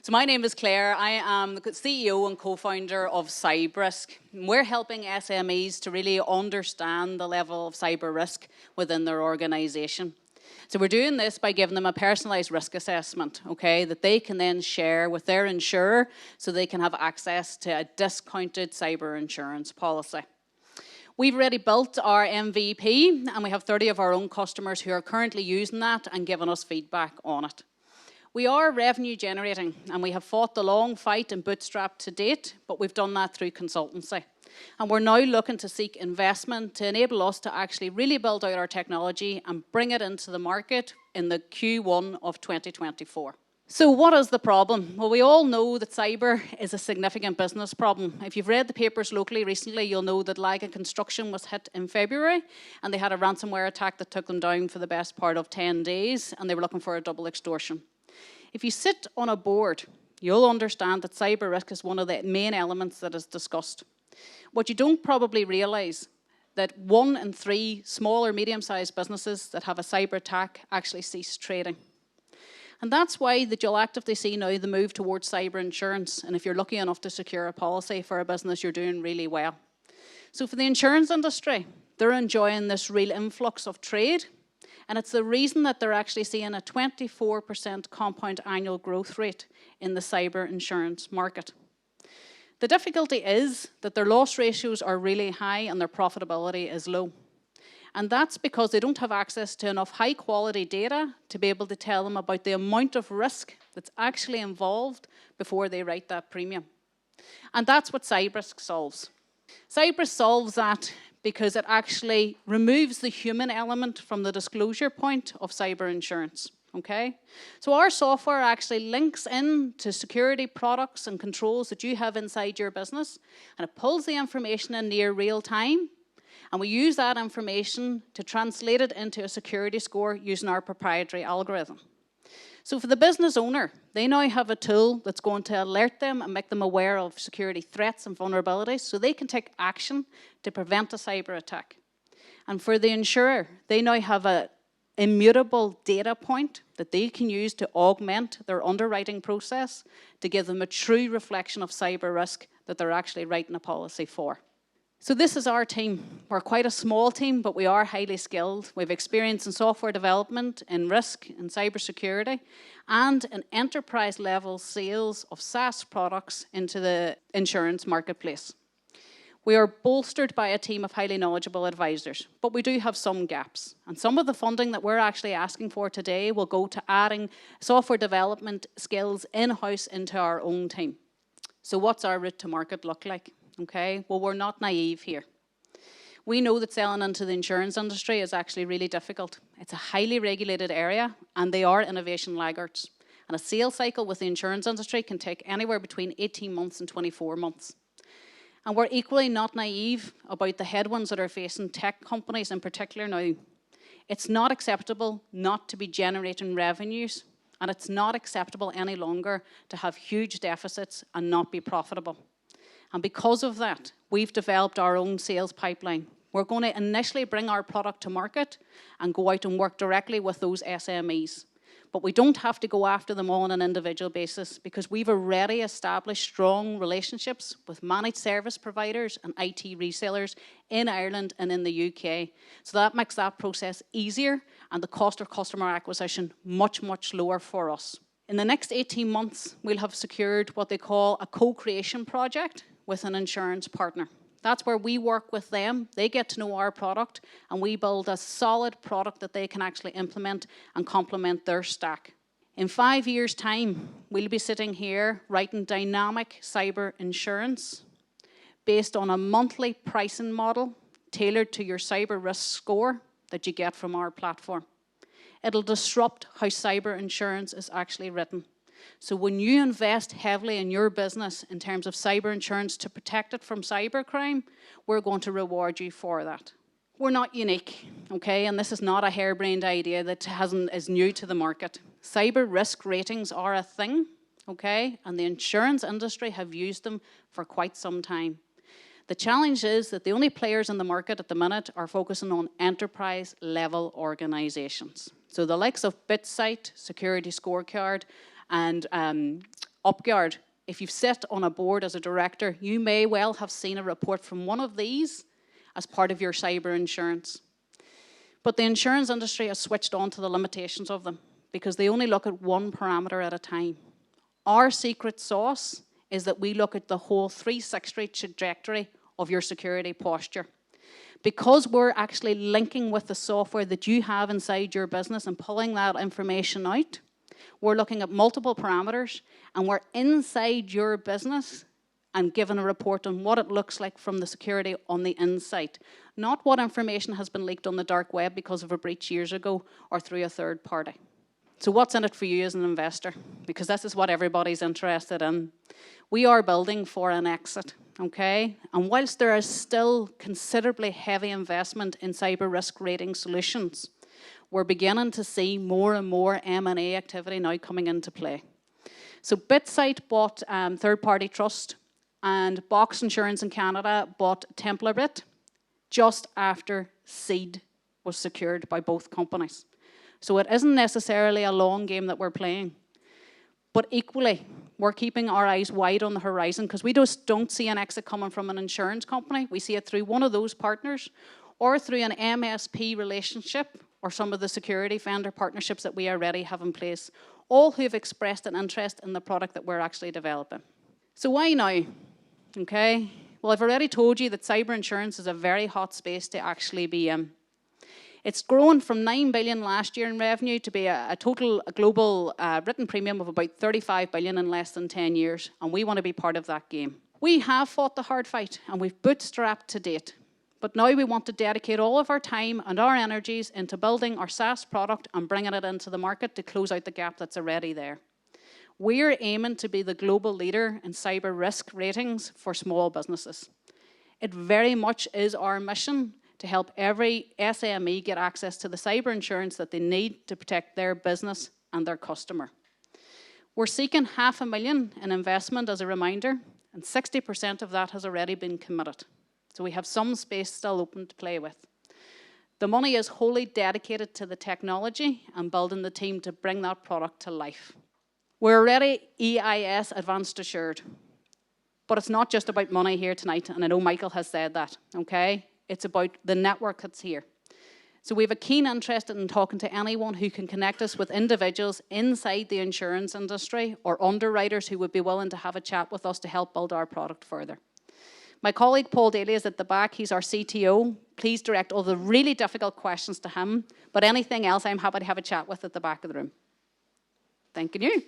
So my name is Clare. I am the CEO and co-founder of Cybrisc. We're helping SMEs to really understand the level of cyber risk within their organization. So we're doing this by giving them a personalized risk assessment, okay, that they can then share with their insurer so they can have access to a discounted cyber insurance policy. We've already built our MVP and we have 30 of our own customers who are currently using that and giving us feedback on it. We are revenue generating and we have fought the long fight and bootstrapped to date, but we've done that through consultancy. And we're now looking to seek investment to enable us to actually really build out our technology and bring it into the market in the Q1 of 2024. So what is the problem? Well, we all know that cyber is a significant business problem. If you've read the papers locally recently, you'll know that Lagan Construction was hit in February and they had a ransomware attack that took them down for the best part of 10 days and they were looking for a double extortion. If you sit on a board, you'll understand that cyber risk is one of the main elements that is discussed. What you don't probably realise that 1 in 3 small or medium-sized businesses that have a cyber attack actually cease trading. And that's why that you'll actively see now the move towards cyber insurance. And if you're lucky enough to secure a policy for a business, you're doing really well. So for the insurance industry, they're enjoying this real influx of trade. And it's the reason that they're actually seeing a 24% compound annual growth rate in the cyber insurance market. The difficulty is that their loss ratios are really high and their profitability is low. And that's because they don't have access to enough high quality data to be able to tell them about the amount of risk that's actually involved before they write that premium. And that's what Cybrisc solves. Cybrisc solves that because it actually removes the human element from the disclosure point of cyber insurance. Okay? So our software actually links in to security products and controls that you have inside your business, and it pulls the information in near real time. And we use that information to translate it into a security score using our proprietary algorithm. So for the business owner, they now have a tool that's going to alert them and make them aware of security threats and vulnerabilities so they can take action to prevent a cyber attack. And for the insurer, they now have an immutable data point that they can use to augment their underwriting process to give them a true reflection of cyber risk that they're actually writing a policy for. So this is our team. We're quite a small team, but we are highly skilled. We have experience in software development, in risk, in cybersecurity, and in enterprise-level sales of SaaS products into the insurance marketplace. We are bolstered by a team of highly knowledgeable advisors, but we do have some gaps. And some of the funding that we're actually asking for today will go to adding software development skills in-house into our own team. So what's our route to market look like? Okay, well, we're not naive here. We know that selling into the insurance industry is actually really difficult. It's a highly regulated area and they are innovation laggards. And a sales cycle with the insurance industry can take anywhere between 18 months and 24 months. And we're equally not naive about the headwinds that are facing tech companies in particular now. It's not acceptable not to be generating revenues, and it's not acceptable any longer to have huge deficits and not be profitable. And because of that, we've developed our own sales pipeline. We're going to initially bring our product to market and go out and work directly with those SMEs. But we don't have to go after them all on an individual basis because we've already established strong relationships with managed service providers and IT resellers in Ireland and in the UK. So that makes that process easier and the cost of customer acquisition much, much lower for us. In the next 18 months, we'll have secured what they call a co-creation project with an insurance partner. That's where we work with them, they get to know our product, and we build a solid product that they can actually implement and complement their stack. In 5 years' time, we'll be sitting here writing dynamic cyber insurance based on a monthly pricing model tailored to your cyber risk score that you get from our platform. It'll disrupt how cyber insurance is actually written. So when you invest heavily in your business in terms of cyber insurance to protect it from cybercrime, we're going to reward you for that. We're not unique, okay? And this is not a harebrained idea that is new to the market. Cyber risk ratings are a thing, okay? And the insurance industry have used them for quite some time. The challenge is that the only players in the market at the minute are focusing on enterprise-level organizations. So the likes of BitSight, Security Scorecard, and Upguard. If you've sat on a board as a director, you may well have seen a report from one of these as part of your cyber insurance. But the insurance industry has switched on to the limitations of them because they only look at one parameter at a time. Our secret sauce is that we look at the whole 360 trajectory of your security posture. Because we're actually linking with the software that you have inside your business and pulling that information out, we're looking at multiple parameters, and we're inside your business and given a report on what it looks like from the security on the inside. Not what information has been leaked on the dark web because of a breach years ago or through a third party. So what's in it for you as an investor? Because this is what everybody's interested in. We are building for an exit, okay? And whilst there is still considerably heavy investment in cyber risk rating solutions, we're beginning to see more and more M&A activity now coming into play. So BitSight bought Third Party Trust, and Box Insurance in Canada bought Templarbit just after seed was secured by both companies. So it isn't necessarily a long game that we're playing. But equally, we're keeping our eyes wide on the horizon because we just don't see an exit coming from an insurance company. We see it through one of those partners or through an MSP relationship or some of the security vendor partnerships that we already have in place, all who have expressed an interest in the product that we're actually developing. So why now? Okay, well, I've already told you that cyber insurance is a very hot space to actually be in. It's grown from 9 billion last year in revenue to be a total global written premium of about 35 billion in less than 10 years, and we want to be part of that game. We have fought the hard fight, and we've bootstrapped to date. But now we want to dedicate all of our time and our energies into building our SaaS product and bringing it into the market to close out the gap that's already there. We're aiming to be the global leader in cyber risk ratings for small businesses. It very much is our mission to help every SME get access to the cyber insurance that they need to protect their business and their customer. We're seeking $500,000 in investment as a reminder, and 60% of that has already been committed. So we have some space still open to play with. The money is wholly dedicated to the technology and building the team to bring that product to life. We're already EIS Advanced Assured, but it's not just about money here tonight, and I know Michael has said that, okay? It's about the network that's here. So we have a keen interest in talking to anyone who can connect us with individuals inside the insurance industry or underwriters who would be willing to have a chat with us to help build our product further. My colleague Paul Daly is at the back. He's our CTO. Please direct all the really difficult questions to him, but anything else I'm happy to have a chat with at the back of the room. Thank you.